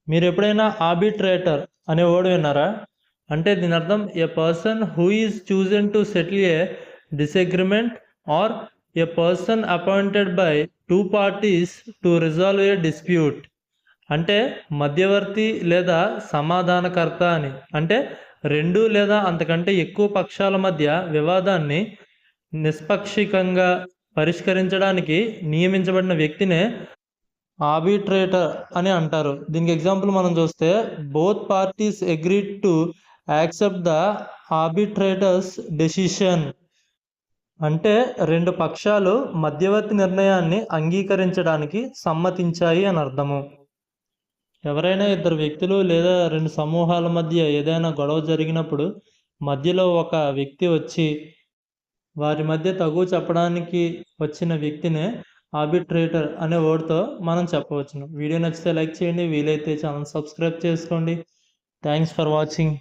మీరు ఎప్పుడైనా ఆర్బిట్రేటర్ అనే వర్డ్ విన్నారా? అంటే దీని అర్థం a person who is chosen to settle a disagreement or a person appointed by two parties to resolve a dispute. అంటే మధ్యవర్తి లేదా సమాధానకర్త అని. అంటే రెండు లేదా అంతకంటే ఎక్కువ పక్షాల మధ్య వివాదాన్ని నిష్పాక్షికంగా పరిష్కరించడానికి నియమించబడిన వ్యక్తినే ఆర్బిట్రేటర్ అని అంటారు. దీనికి ఎగ్జాంపుల్ మనం చూస్తే both parties agreed to accept the arbitrators decision. అంటే రెండు పక్షాలు మధ్యవర్తి నిర్ణయాన్ని అంగీకరించడానికి సమ్మతించాయి అని అర్థము. ఎవరైనా ఇద్దరు వ్యక్తులు లేదా రెండు సమూహాల మధ్య ఏదైనా గొడవ జరిగినప్పుడు మధ్యలో ఒక వ్యక్తి వచ్చి వారి మధ్య తగువ చెప్పడానికి వచ్చిన వ్యక్తినే ఆర్బిట్రేటర్ అనే వర్డ్తో మనం చెప్పవచ్చును. వీడియో నచ్చితే లైక్ చేయండి, వీలైతే ఛానల్ సబ్స్క్రైబ్ చేసుకోండి. Thanks for watching.